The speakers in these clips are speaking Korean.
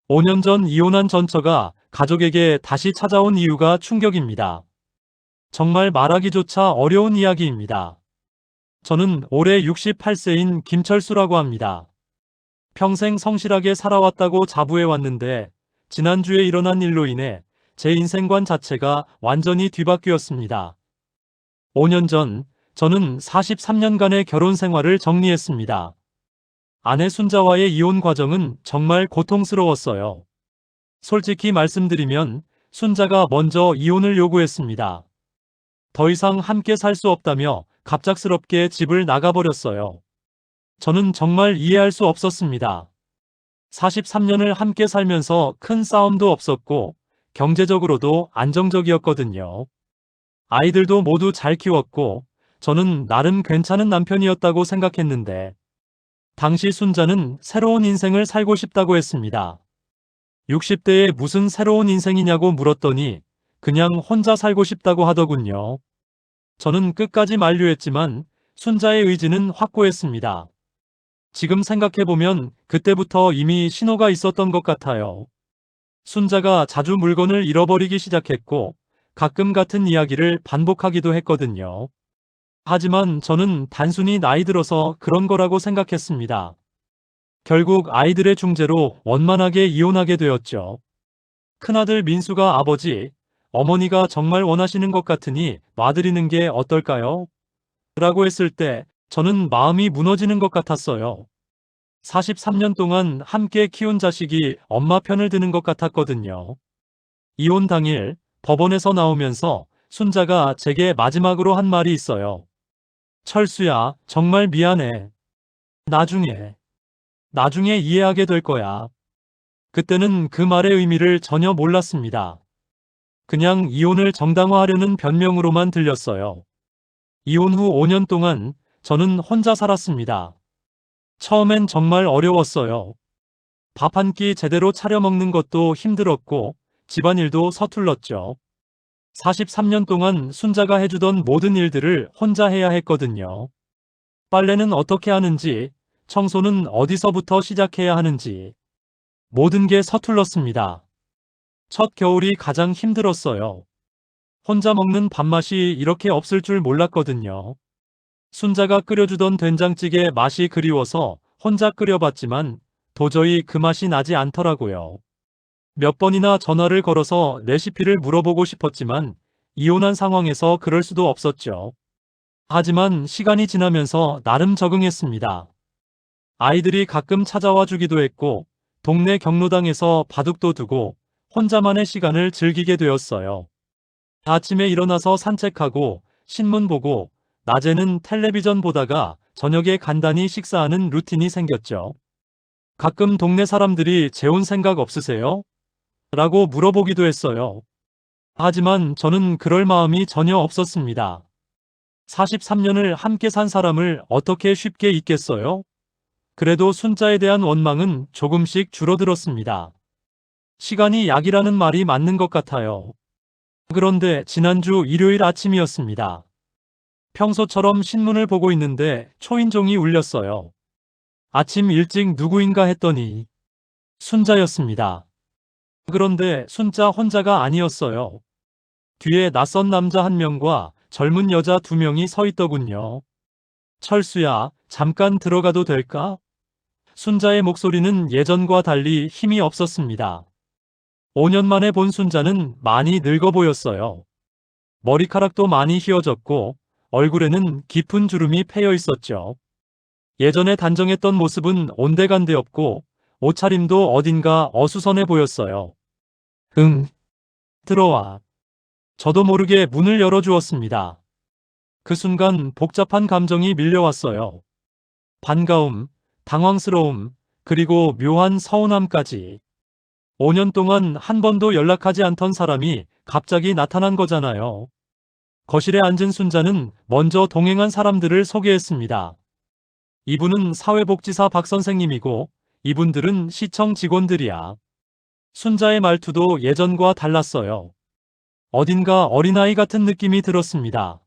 5년 전 이혼한 전처가 가족에게 다시 찾아온 이유가 충격입니다. 정말 말하기조차 어려운 이야기입니다. 저는 올해 68세인 김철수라고 합니다. 평생 성실하게 살아왔다고 자부해왔는데 지난주에 일어난 일로 인해 제 인생관 자체가 완전히 뒤바뀌었습니다. 5년 전 저는 43년간의 결혼 생활을 정리했습니다. 아내 순자와의 이혼 과정은 정말 고통스러웠어요. 솔직히 말씀드리면 순자가 먼저 이혼을 요구했습니다. 더 이상 함께 살 수 없다며 갑작스럽게 집을 나가버렸어요. 저는 정말 이해할 수 없었습니다. 43년을 함께 살면서 큰 싸움도 없었고 경제적으로도 안정적이었거든요. 아이들도 모두 잘 키웠고 저는 나름 괜찮은 남편이었다고 생각했는데 당시 순자는 새로운 인생을 살고 싶다고 했습니다. 60대에 무슨 새로운 인생이냐고 물었더니 그냥 혼자 살고 싶다고 하더군요. 저는 끝까지 만류했지만 순자의 의지는 확고했습니다. 지금 생각해보면 그때부터 이미 신호가 있었던 것 같아요. 순자가 자주 물건을 잃어버리기 시작했고 가끔 같은 이야기를 반복하기도 했거든요. 하지만 저는 단순히 나이 들어서 그런 거라고 생각했습니다. 결국 아이들의 중재로 원만하게 이혼하게 되었죠. 큰아들 민수가 아버지, 어머니가 정말 원하시는 것 같으니 놔드리는 게 어떨까요? 라고 했을 때 저는 마음이 무너지는 것 같았어요. 43년 동안 함께 키운 자식이 엄마 편을 드는 것 같았거든요. 이혼 당일 법원에서 나오면서 순자가 제게 마지막으로 한 말이 있어요. 철수야, 정말 미안해. 나중에 이해하게 될 거야. 그때는 그 말의 의미를 전혀 몰랐습니다. 그냥 이혼을 정당화하려는 변명으로만 들렸어요. 이혼 후 5년 동안 저는 혼자 살았습니다. 처음엔 정말 어려웠어요. 밥 한 끼 제대로 차려 먹는 것도 힘들었고 집안일도 서툴렀죠. 43년 동안 순자가 해주던 모든 일들을 혼자 해야 했거든요. 빨래는 어떻게 하는지, 청소는 어디서부터 시작해야 하는지 모든 게 서툴렀습니다. 첫 겨울이 가장 힘들었어요. 혼자 먹는 밥맛이 이렇게 없을 줄 몰랐거든요. 순자가 끓여주던 된장찌개 맛이 그리워서 혼자 끓여봤지만 도저히 그 맛이 나지 않더라고요. 몇 번이나 전화를 걸어서 레시피를 물어보고 싶었지만 이혼한 상황에서 그럴 수도 없었죠. 하지만 시간이 지나면서 나름 적응했습니다. 아이들이 가끔 찾아와 주기도 했고 동네 경로당에서 바둑도 두고 혼자만의 시간을 즐기게 되었어요. 아침에 일어나서 산책하고 신문 보고 낮에는 텔레비전 보다가 저녁에 간단히 식사하는 루틴이 생겼죠. 가끔 동네 사람들이 재혼 생각 없으세요? 라고 물어보기도 했어요. 하지만 저는 그럴 마음이 전혀 없었습니다. 43년을 함께 산 사람을 어떻게 쉽게 잊겠어요? 그래도 순자에 대한 원망은 조금씩 줄어들었습니다. 시간이 약이라는 말이 맞는 것 같아요. 그런데 지난주 일요일 아침이었습니다. 평소처럼 신문을 보고 있는데 초인종이 울렸어요. 아침 일찍 누구인가 했더니 순자였습니다. 그런데 순자 혼자가 아니었어요. 뒤에 낯선 남자 한 명과 젊은 여자 두 명이 서 있더군요. 철수야, 잠깐 들어가도 될까? 순자의 목소리는 예전과 달리 힘이 없었습니다. 5년 만에 본 순자는 많이 늙어 보였어요. 머리카락도 많이 휘어졌고 얼굴에는 깊은 주름이 패여 있었죠. 예전에 단정했던 모습은 온데간데 없고 옷차림도 어딘가 어수선해 보였어요. 응, 들어와. 저도 모르게 문을 열어주었습니다. 그 순간 복잡한 감정이 밀려왔어요. 반가움, 당황스러움, 그리고 묘한 서운함까지. 5년 동안 한 번도 연락하지 않던 사람이 갑자기 나타난 거잖아요. 거실에 앉은 순자는 먼저 동행한 사람들을 소개했습니다. 이분은 사회복지사 박 선생님이고 이분들은 시청 직원들이야. 순자의 말투도 예전과 달랐어요. 어딘가 어린아이 같은 느낌이 들었습니다.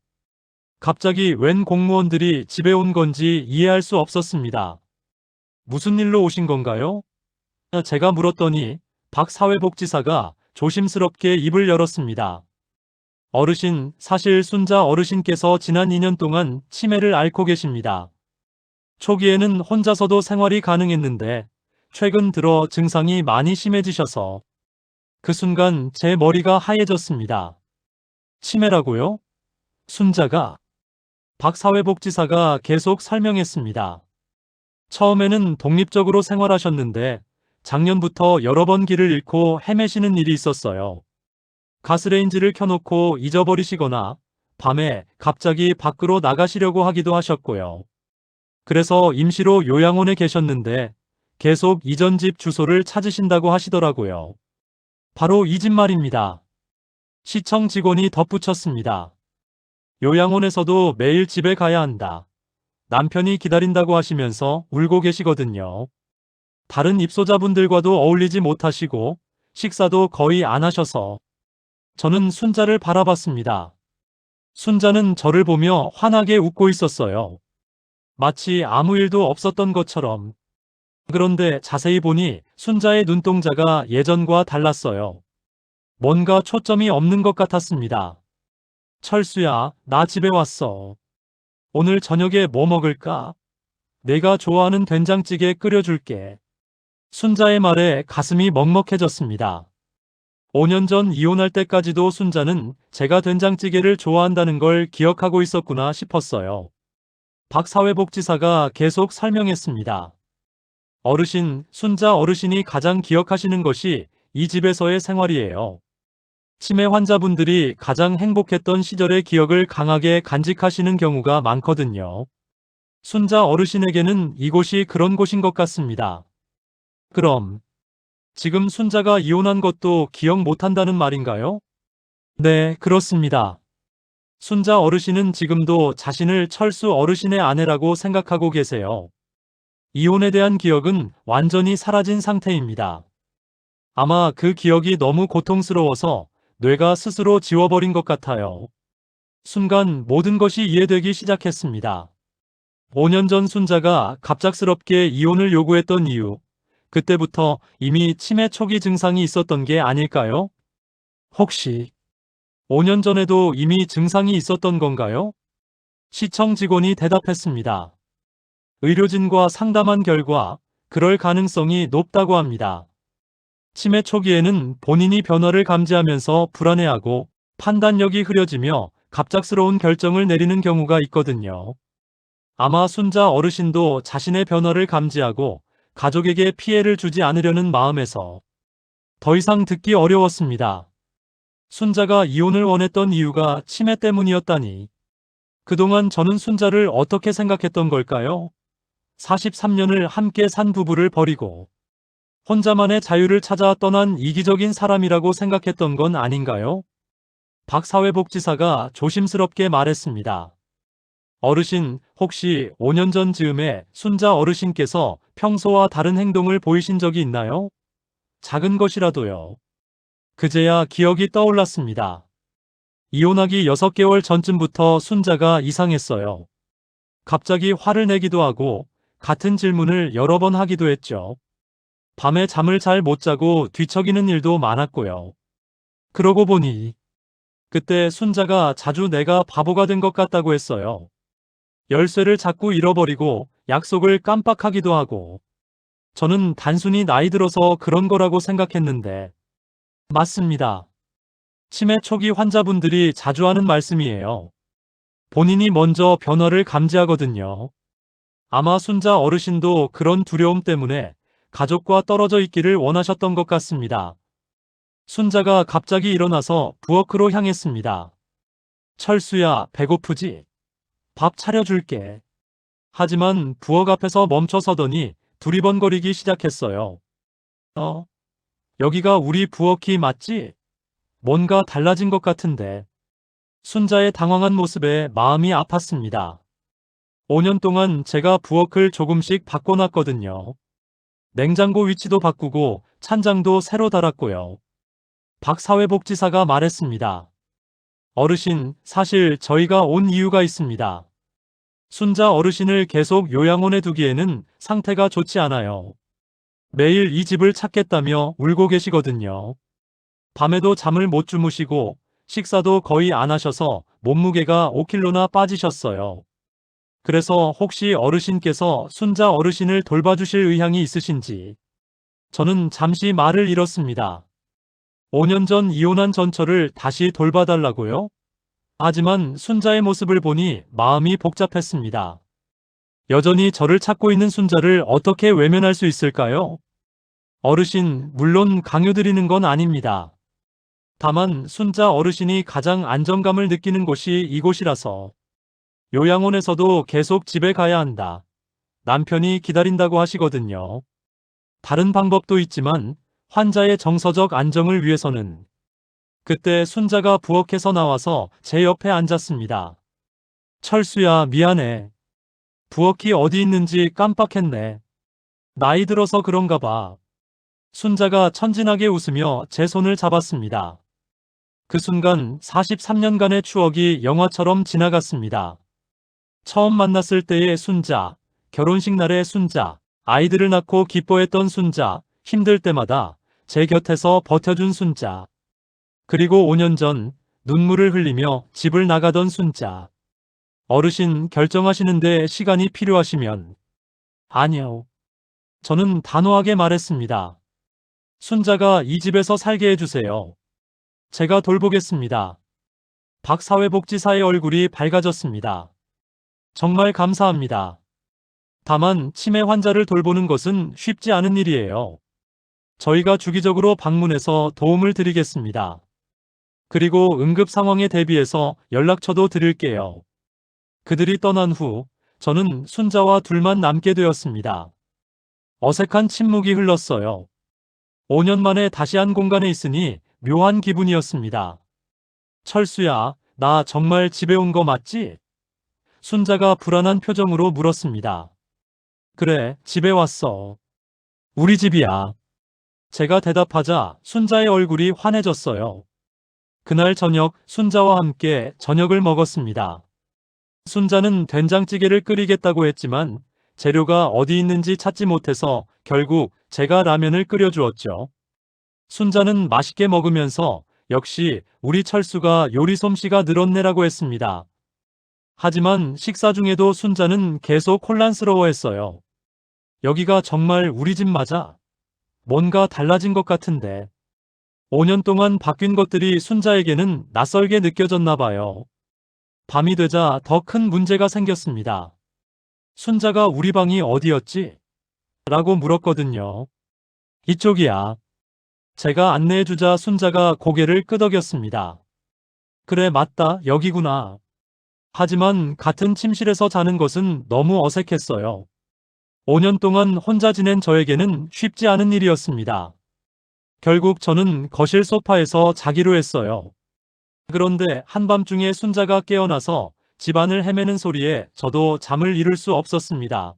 갑자기 웬 공무원들이 집에 온 건지 이해할 수 없었습니다. 무슨 일로 오신 건가요? 제가 물었더니 박 사회복지사가 조심스럽게 입을 열었습니다. 어르신, 사실 순자 어르신께서 지난 2년 동안 치매를 앓고 계십니다. 초기에는 혼자서도 생활이 가능했는데 최근 들어 증상이 많이 심해지셔서 그 순간 제 머리가 하얘졌습니다. 치매라고요? 순자가? 박 사회복지사가 계속 설명했습니다. 처음에는 독립적으로 생활하셨는데 작년부터 여러 번 길을 잃고 헤매시는 일이 있었어요. 가스레인지를 켜놓고 잊어버리시거나 밤에 갑자기 밖으로 나가시려고 하기도 하셨고요. 그래서 임시로 요양원에 계셨는데 계속 이전 집 주소를 찾으신다고 하시더라고요. 바로 이 집 말입니다. 시청 직원이 덧붙였습니다. 요양원에서도 매일 집에 가야 한다. 남편이 기다린다고 하시면서 울고 계시거든요. 다른 입소자분들과도 어울리지 못하시고 식사도 거의 안 하셔서 저는 순자를 바라봤습니다. 순자는 저를 보며 환하게 웃고 있었어요. 마치 아무 일도 없었던 것처럼. 그런데 자세히 보니 순자의 눈동자가 예전과 달랐어요. 뭔가 초점이 없는 것 같았습니다. 철수야, 나 집에 왔어. 오늘 저녁에 뭐 먹을까? 내가 좋아하는 된장찌개 끓여줄게. 순자의 말에 가슴이 먹먹해졌습니다. 5년 전 이혼할 때까지도 순자는 제가 된장찌개를 좋아한다는 걸 기억하고 있었구나 싶었어요. 박 사회복지사가 계속 설명했습니다. 어르신, 순자 어르신이 가장 기억하시는 것이 이 집에서의 생활이에요. 치매 환자분들이 가장 행복했던 시절의 기억을 강하게 간직하시는 경우가 많거든요. 순자 어르신에게는 이곳이 그런 곳인 것 같습니다. 그럼 지금 순자가 이혼한 것도 기억 못한다는 말인가요? 네, 그렇습니다. 순자 어르신은 지금도 자신을 철수 어르신의 아내라고 생각하고 계세요. 이혼에 대한 기억은 완전히 사라진 상태입니다. 아마 그 기억이 너무 고통스러워서 뇌가 스스로 지워버린 것 같아요. 순간 모든 것이 이해되기 시작했습니다. 5년 전 순자가 갑작스럽게 이혼을 요구했던 이유, 그때부터 이미 치매 초기 증상이 있었던 게 아닐까요? 혹시 5년 전에도 이미 증상이 있었던 건가요? 시청 직원이 대답했습니다. 의료진과 상담한 결과 그럴 가능성이 높다고 합니다. 치매 초기에는 본인이 변화를 감지하면서 불안해하고 판단력이 흐려지며 갑작스러운 결정을 내리는 경우가 있거든요. 아마 순자 어르신도 자신의 변화를 감지하고 가족에게 피해를 주지 않으려는 마음에서 더 이상 듣기 어려웠습니다. 순자가 이혼을 원했던 이유가 치매 때문이었다니. 그동안 저는 순자를 어떻게 생각했던 걸까요? 43년을 함께 산 부부를 버리고 혼자만의 자유를 찾아 떠난 이기적인 사람이라고 생각했던 건 아닌가요? 박 사회복지사가 조심스럽게 말했습니다. 어르신, 혹시 5년 전 즈음에 순자 어르신께서 평소와 다른 행동을 보이신 적이 있나요? 작은 것이라도요. 그제야 기억이 떠올랐습니다. 이혼하기 6개월 전쯤부터 순자가 이상했어요. 갑자기 화를 내기도 하고 같은 질문을 여러 번 하기도 했죠. 밤에 잠을 잘 못 자고 뒤척이는 일도 많았고요. 그러고 보니 그때 순자가 자주 내가 바보가 된 것 같다고 했어요. 열쇠를 자꾸 잃어버리고 약속을 깜빡하기도 하고 저는 단순히 나이 들어서 그런 거라고 생각했는데 맞습니다. 치매 초기 환자분들이 자주 하는 말씀이에요. 본인이 먼저 변화를 감지하거든요. 아마 순자 어르신도 그런 두려움 때문에 가족과 떨어져 있기를 원하셨던 것 같습니다. 순자가 갑자기 일어나서 부엌으로 향했습니다. 철수야, 배고프지? 밥 차려줄게. 하지만 부엌 앞에서 멈춰서더니 두리번거리기 시작했어요. 여기가 우리 부엌이 맞지? 뭔가 달라진 것 같은데. 순자의 당황한 모습에 마음이 아팠습니다. 5년 동안 제가 부엌을 조금씩 바꿔놨거든요. 냉장고 위치도 바꾸고 찬장도 새로 달았고요. 박 사회복지사가 말했습니다. 어르신, 사실 저희가 온 이유가 있습니다. 순자 어르신을 계속 요양원에 두기에는 상태가 좋지 않아요. 매일 이 집을 찾겠다며 울고 계시거든요. 밤에도 잠을 못 주무시고 식사도 거의 안 하셔서 몸무게가 5kg나 빠지셨어요. 그래서 혹시 어르신께서 순자 어르신을 돌봐주실 의향이 있으신지. 저는 잠시 말을 잃었습니다. 5년 전 이혼한 전처를 다시 돌봐달라고요? 하지만 순자의 모습을 보니 마음이 복잡했습니다. 여전히 저를 찾고 있는 순자를 어떻게 외면할 수 있을까요? 어르신, 물론 강요드리는 건 아닙니다. 다만 순자 어르신이 가장 안정감을 느끼는 곳이 이곳이라서. 요양원에서도 계속 집에 가야 한다. 남편이 기다린다고 하시거든요. 다른 방법도 있지만 환자의 정서적 안정을 위해서는. 그때 순자가 부엌에서 나와서 제 옆에 앉았습니다. 철수야, 미안해. 부엌이 어디 있는지 깜빡했네. 나이 들어서 그런가 봐. 순자가 천진하게 웃으며 제 손을 잡았습니다. 그 순간 43년간의 추억이 영화처럼 지나갔습니다. 처음 만났을 때의 순자, 결혼식 날의 순자, 아이들을 낳고 기뻐했던 순자, 힘들 때마다 제 곁에서 버텨준 순자. 그리고 5년 전 눈물을 흘리며 집을 나가던 순자. 어르신, 결정하시는데 시간이 필요하시면. 아니요. 저는 단호하게 말했습니다. 순자가 이 집에서 살게 해주세요. 제가 돌보겠습니다. 박 사회복지사의 얼굴이 밝아졌습니다. 정말 감사합니다. 다만 치매 환자를 돌보는 것은 쉽지 않은 일이에요. 저희가 주기적으로 방문해서 도움을 드리겠습니다. 그리고 응급 상황에 대비해서 연락처도 드릴게요. 그들이 떠난 후 저는 순자와 둘만 남게 되었습니다. 어색한 침묵이 흘렀어요. 5년 만에 다시 한 공간에 있으니 묘한 기분이었습니다. 철수야, 나 정말 집에 온 거 맞지? 순자가 불안한 표정으로 물었습니다. 그래, 집에 왔어. 우리 집이야. 제가 대답하자 순자의 얼굴이 환해졌어요. 그날 저녁 순자와 함께 저녁을 먹었습니다. 순자는 된장찌개를 끓이겠다고 했지만 재료가 어디 있는지 찾지 못해서 결국 제가 라면을 끓여주었죠. 순자는 맛있게 먹으면서 역시 우리 철수가 요리 솜씨가 늘었네라고 했습니다. 하지만 식사 중에도 순자는 계속 혼란스러워했어요. 여기가 정말 우리 집 맞아? 뭔가 달라진 것 같은데. 5년 동안 바뀐 것들이 순자에게는 낯설게 느껴졌나 봐요. 밤이 되자 더 큰 문제가 생겼습니다. 순자가 우리 방이 어디였지? 라고 물었거든요. 이쪽이야. 제가 안내해주자 순자가 고개를 끄덕였습니다. 그래, 맞다, 여기구나. 하지만 같은 침실에서 자는 것은 너무 어색했어요. 5년 동안 혼자 지낸 저에게는 쉽지 않은 일이었습니다. 결국 저는 거실 소파에서 자기로 했어요. 그런데 한밤중에 순자가 깨어나서 집안을 헤매는 소리에 저도 잠을 이룰 수 없었습니다.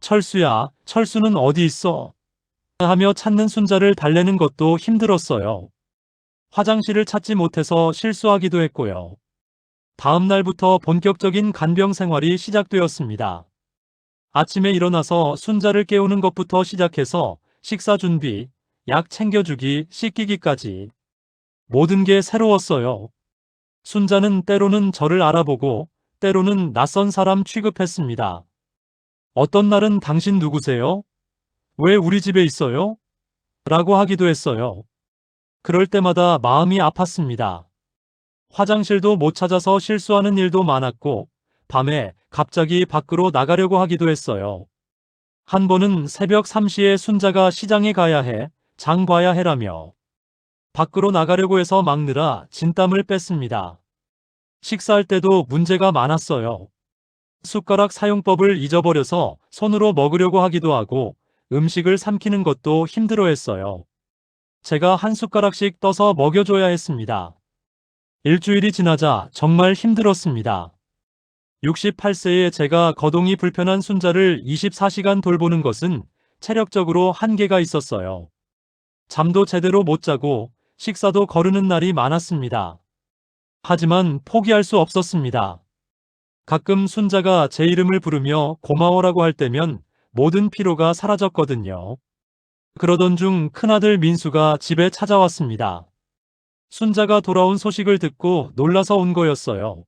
철수야, 철수는 어디 있어? 하며 찾는 순자를 달래는 것도 힘들었어요. 화장실을 찾지 못해서 실수하기도 했고요. 다음 날부터 본격적인 간병 생활이 시작되었습니다. 아침에 일어나서 순자를 깨우는 것부터 시작해서 식사 준비, 약 챙겨주기, 씻기기까지 모든 게 새로웠어요. 순자는 때로는 저를 알아보고 때로는 낯선 사람 취급했습니다. 어떤 날은 당신 누구세요? 왜 우리 집에 있어요? 라고 하기도 했어요. 그럴 때마다 마음이 아팠습니다. 화장실도 못 찾아서 실수하는 일도 많았고 밤에 갑자기 밖으로 나가려고 하기도 했어요. 한 번은 새벽 3시에 순자가 시장에 가야 해, 장 봐야 해라며 밖으로 나가려고 해서 막느라 진땀을 뺐습니다. 식사할 때도 문제가 많았어요. 숟가락 사용법을 잊어버려서 손으로 먹으려고 하기도 하고 음식을 삼키는 것도 힘들어했어요. 제가 한 숟가락씩 떠서 먹여줘야 했습니다. 일주일이 지나자 정말 힘들었습니다. 68세의 제가 거동이 불편한 순자를 24시간 돌보는 것은 체력적으로 한계가 있었어요. 잠도 제대로 못 자고 식사도 거르는 날이 많았습니다. 하지만 포기할 수 없었습니다. 가끔 순자가 제 이름을 부르며 고마워라고 할 때면 모든 피로가 사라졌거든요. 그러던 중 큰아들 민수가 집에 찾아왔습니다. 순자가 돌아온 소식을 듣고 놀라서 온 거였어요.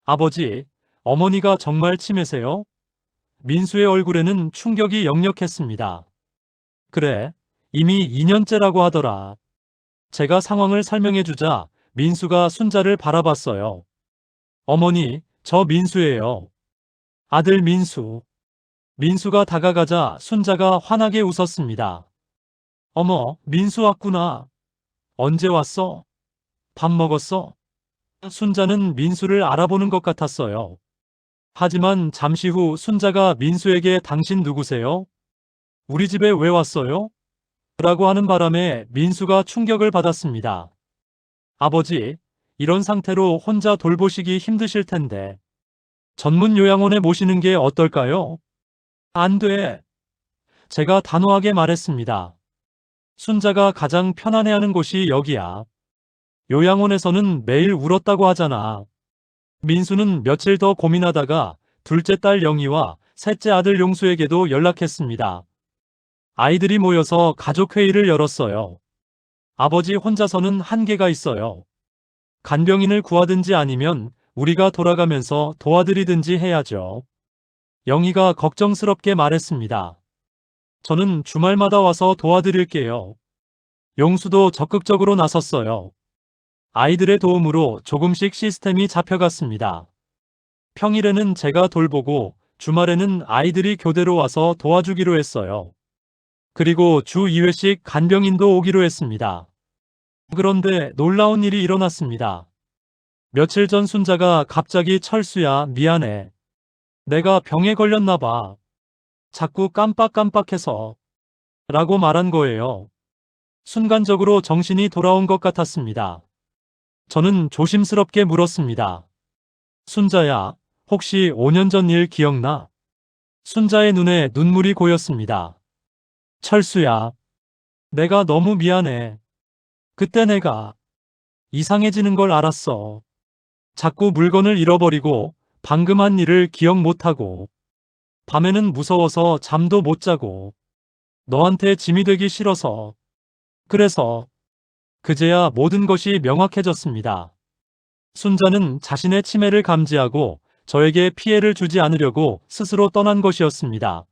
아버지, 어머니가 정말 치매세요? 민수의 얼굴에는 충격이 역력했습니다. 그래, 이미 2년째라고 하더라. 제가 상황을 설명해주자 민수가 순자를 바라봤어요. 어머니, 저 민수예요. 아들 민수. 민수가 다가가자 순자가 환하게 웃었습니다. 어머, 민수 왔구나. 언제 왔어? 밥 먹었어? 순자는 민수를 알아보는 것 같았어요. 하지만 잠시 후 순자가 민수에게 당신 누구세요? 우리 집에 왜 왔어요? 라고 하는 바람에 민수가 충격을 받았습니다. 아버지, 이런 상태로 혼자 돌보시기 힘드실 텐데 전문 요양원에 모시는 게 어떨까요? 안 돼. 제가 단호하게 말했습니다. 순자가 가장 편안해하는 곳이 여기야. 요양원에서는 매일 울었다고 하잖아. 민수는 며칠 더 고민하다가 둘째 딸 영희와 셋째 아들 용수에게도 연락했습니다. 아이들이 모여서 가족회의를 열었어요. 아버지 혼자서는 한계가 있어요. 간병인을 구하든지 아니면 우리가 돌아가면서 도와드리든지 해야죠. 영희가 걱정스럽게 말했습니다. 저는 주말마다 와서 도와드릴게요. 용수도 적극적으로 나섰어요. 아이들의 도움으로 조금씩 시스템이 잡혀갔습니다. 평일에는 제가 돌보고 주말에는 아이들이 교대로 와서 도와주기로 했어요. 그리고 주 2회씩 간병인도 오기로 했습니다. 그런데 놀라운 일이 일어났습니다. 며칠 전 순자가 갑자기 철수야, 미안해. 내가 병에 걸렸나 봐. 자꾸 깜빡깜빡해서. 라고 말한 거예요. 순간적으로 정신이 돌아온 것 같았습니다. 저는 조심스럽게 물었습니다. 순자야, 혹시 5년 전 일 기억나? 순자의 눈에 눈물이 고였습니다. 철수야, 내가 너무 미안해. 그때 내가 이상해지는 걸 알았어. 자꾸 물건을 잃어버리고 방금 한 일을 기억 못하고 밤에는 무서워서 잠도 못 자고 너한테 짐이 되기 싫어서 그래서 그제야 모든 것이 명확해졌습니다. 순자는 자신의 치매를 감지하고 저에게 피해를 주지 않으려고 스스로 떠난 것이었습니다.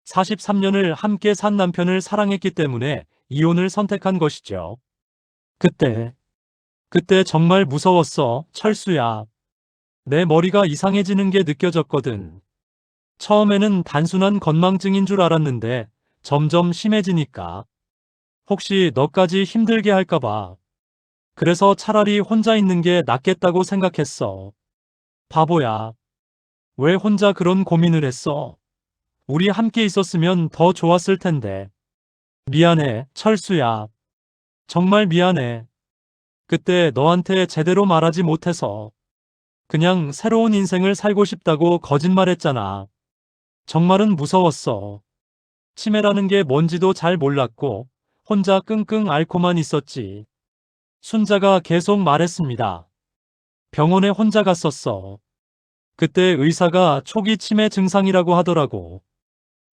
43년을 함께 산 남편을 사랑했기 때문에 이혼을 선택한 것이죠. 그때 정말 무서웠어, 철수야. 내 머리가 이상해지는 게 느껴졌거든. 처음에는 단순한 건망증인 줄 알았는데 점점 심해지니까. 혹시 너까지 힘들게 할까봐. 그래서 차라리 혼자 있는 게 낫겠다고 생각했어. 바보야. 왜 혼자 그런 고민을 했어? 우리 함께 있었으면 더 좋았을 텐데. 미안해, 철수야. 정말 미안해. 그때 너한테 제대로 말하지 못해서. 그냥 새로운 인생을 살고 싶다고 거짓말했잖아. 정말은 무서웠어. 치매라는 게 뭔지도 잘 몰랐고 혼자 끙끙 앓고만 있었지. 순자가 계속 말했습니다. 병원에 혼자 갔었어. 그때 의사가 초기 치매 증상이라고 하더라고.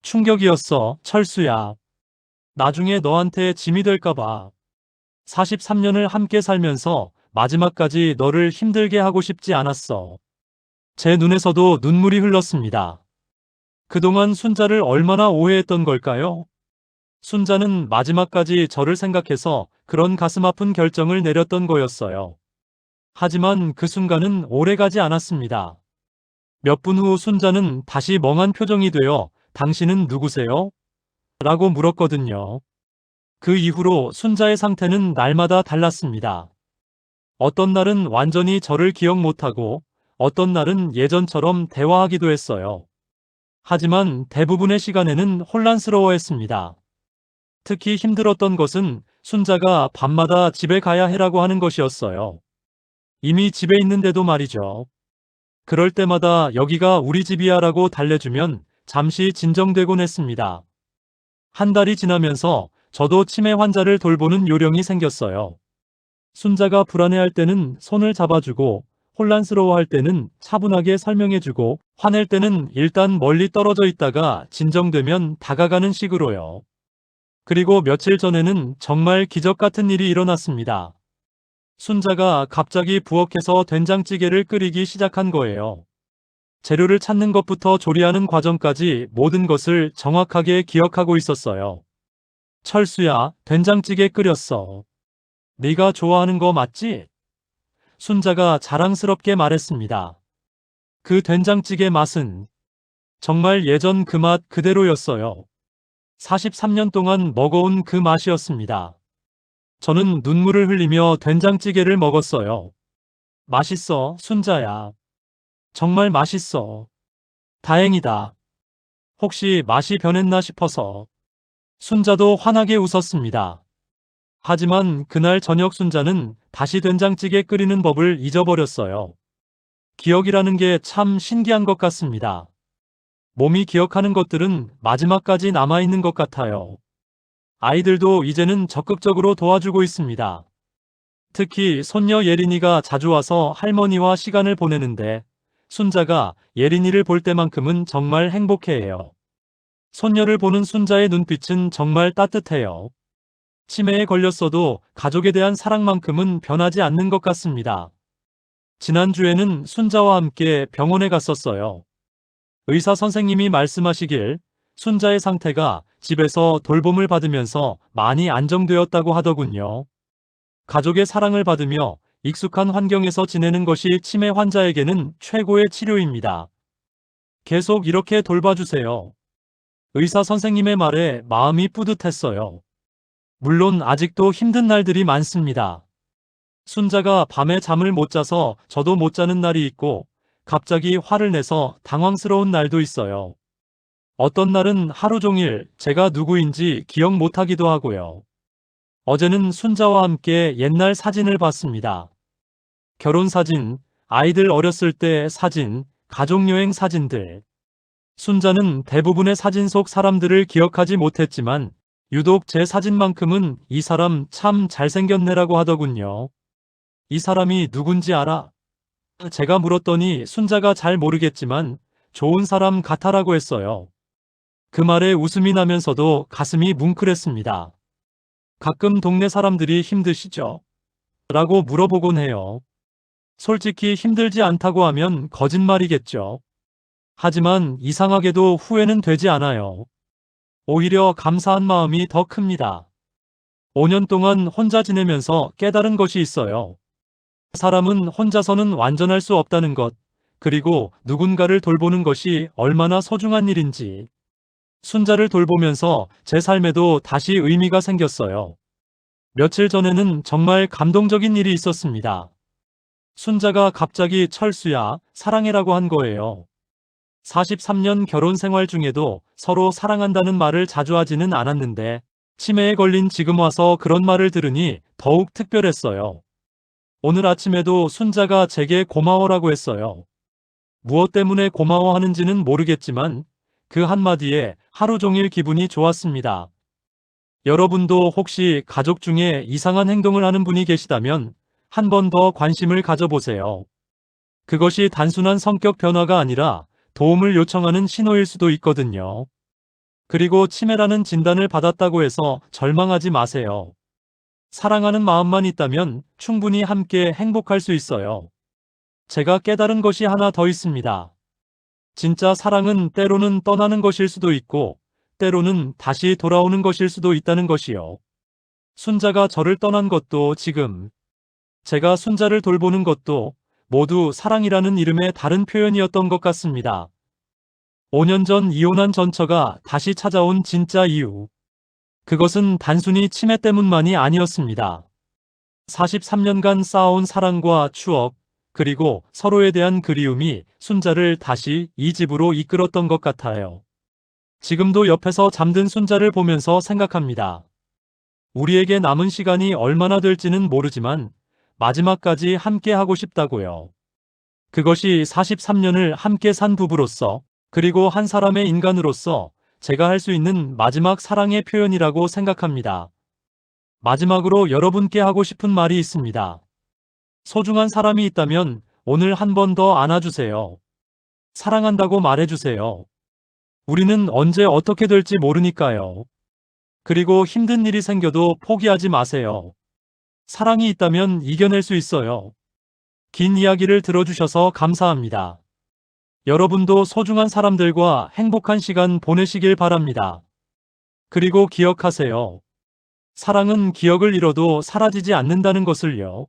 충격이었어, 철수야. 나중에 너한테 짐이 될까봐. 43년을 함께 살면서 마지막까지 너를 힘들게 하고 싶지 않았어. 제 눈에서도 눈물이 흘렀습니다. 그동안 순자를 얼마나 오해했던 걸까요? 순자는 마지막까지 저를 생각해서 그런 가슴 아픈 결정을 내렸던 거였어요. 하지만 그 순간은 오래가지 않았습니다. 몇 분 후 순자는 다시 멍한 표정이 되어 당신은 누구세요? 라고 물었거든요. 그 이후로 순자의 상태는 날마다 달랐습니다. 어떤 날은 완전히 저를 기억 못하고 어떤 날은 예전처럼 대화하기도 했어요. 하지만 대부분의 시간에는 혼란스러워했습니다. 특히 힘들었던 것은 순자가 밤마다 집에 가야 해라고 하는 것이었어요. 이미 집에 있는데도 말이죠. 그럴 때마다 여기가 우리 집이야 라고 달래주면 잠시 진정되곤 했습니다. 한 달이 지나면서 저도 치매 환자를 돌보는 요령이 생겼어요. 순자가 불안해할 때는 손을 잡아주고 혼란스러워할 때는 차분하게 설명해주고 화낼 때는 일단 멀리 떨어져 있다가 진정되면 다가가는 식으로요. 그리고 며칠 전에는 정말 기적 같은 일이 일어났습니다. 순자가 갑자기 부엌에서 된장찌개를 끓이기 시작한 거예요. 재료를 찾는 것부터 조리하는 과정까지 모든 것을 정확하게 기억하고 있었어요. 철수야, 된장찌개 끓였어. 네가 좋아하는 거 맞지? 순자가 자랑스럽게 말했습니다. 그 된장찌개 맛은 정말 예전 그 맛 그대로였어요. 43년 동안 먹어온 그 맛이었습니다. 저는 눈물을 흘리며 된장찌개를 먹었어요. 맛있어, 순자야. 정말 맛있어. 다행이다. 혹시 맛이 변했나 싶어서. 순자도 환하게 웃었습니다. 하지만 그날 저녁 순자는 다시 된장찌개 끓이는 법을 잊어버렸어요. 기억이라는 게 참 신기한 것 같습니다. 몸이 기억하는 것들은 마지막까지 남아있는 것 같아요. 아이들도 이제는 적극적으로 도와주고 있습니다. 특히 손녀 예린이가 자주 와서 할머니와 시간을 보내는데 순자가 예린이를 볼 때만큼은 정말 행복해해요. 손녀를 보는 순자의 눈빛은 정말 따뜻해요. 치매에 걸렸어도 가족에 대한 사랑만큼은 변하지 않는 것 같습니다. 지난주에는 순자와 함께 병원에 갔었어요. 의사 선생님이 말씀하시길 순자의 상태가 집에서 돌봄을 받으면서 많이 안정되었다고 하더군요. 가족의 사랑을 받으며 익숙한 환경에서 지내는 것이 치매 환자에게는 최고의 치료입니다. 계속 이렇게 돌봐주세요. 의사 선생님의 말에 마음이 뿌듯했어요. 물론 아직도 힘든 날들이 많습니다. 순자가 밤에 잠을 못 자서 저도 못 자는 날이 있고 갑자기 화를 내서 당황스러운 날도 있어요. 어떤 날은 하루 종일 제가 누구인지 기억 못하기도 하고요. 어제는 순자와 함께 옛날 사진을 봤습니다. 결혼 사진, 아이들 어렸을 때 사진, 가족여행 사진들. 순자는 대부분의 사진 속 사람들을 기억하지 못했지만 유독 제 사진만큼은 이 사람 참 잘생겼네라고 하더군요. 이 사람이 누군지 알아? 제가 물었더니 순자가 잘 모르겠지만 좋은 사람 같아라고 했어요. 그 말에 웃음이 나면서도 가슴이 뭉클했습니다. 가끔 동네 사람들이 힘드시죠? 라고 물어보곤 해요. 솔직히 힘들지 않다고 하면 거짓말이겠죠. 하지만 이상하게도 후회는 되지 않아요. 오히려 감사한 마음이 더 큽니다. 5년 동안 혼자 지내면서 깨달은 것이 있어요. 사람은 혼자서는 완전할 수 없다는 것, 그리고 누군가를 돌보는 것이 얼마나 소중한 일인지. 순자를 돌보면서 제 삶에도 다시 의미가 생겼어요. 며칠 전에는 정말 감동적인 일이 있었습니다. 순자가 갑자기 철수야, 사랑해라고 한 거예요. 43년 결혼 생활 중에도 서로 사랑한다는 말을 자주 하지는 않았는데 치매에 걸린 지금 와서 그런 말을 들으니 더욱 특별했어요. 오늘 아침에도 순자가 제게 고마워라고 했어요. 무엇 때문에 고마워하는지는 모르겠지만 그 한마디에 하루 종일 기분이 좋았습니다. 여러분도 혹시 가족 중에 이상한 행동을 하는 분이 계시다면 한 번 더 관심을 가져보세요. 그것이 단순한 성격 변화가 아니라 도움을 요청하는 신호일 수도 있거든요. 그리고 치매라는 진단을 받았다고 해서 절망하지 마세요. 사랑하는 마음만 있다면 충분히 함께 행복할 수 있어요. 제가 깨달은 것이 하나 더 있습니다. 진짜 사랑은 때로는 떠나는 것일 수도 있고, 때로는 다시 돌아오는 것일 수도 있다는 것이요. 순자가 저를 떠난 것도 지금, 제가 순자를 돌보는 것도 모두 사랑이라는 이름의 다른 표현이었던 것 같습니다. 5년 전 이혼한 전처가 다시 찾아온 진짜 이유. 그것은 단순히 치매 때문만이 아니었습니다. 43년간 쌓아온 사랑과 추억, 그리고 서로에 대한 그리움이 순자를 다시 이 집으로 이끌었던 것 같아요. 지금도 옆에서 잠든 순자를 보면서 생각합니다. 우리에게 남은 시간이 얼마나 될지는 모르지만 마지막까지 함께 하고 싶다고요. 그것이 43년을 함께 산 부부로서, 그리고 한 사람의 인간으로서 제가 할 수 있는 마지막 사랑의 표현이라고 생각합니다. 마지막으로 여러분께 하고 싶은 말이 있습니다. 소중한 사람이 있다면 오늘 한 번 더 안아주세요. 사랑한다고 말해주세요. 우리는 언제 어떻게 될지 모르니까요. 그리고 힘든 일이 생겨도 포기하지 마세요. 사랑이 있다면 이겨낼 수 있어요. 긴 이야기를 들어주셔서 감사합니다. 여러분도 소중한 사람들과 행복한 시간 보내시길 바랍니다. 그리고 기억하세요. 사랑은 기억을 잃어도 사라지지 않는다는 것을요.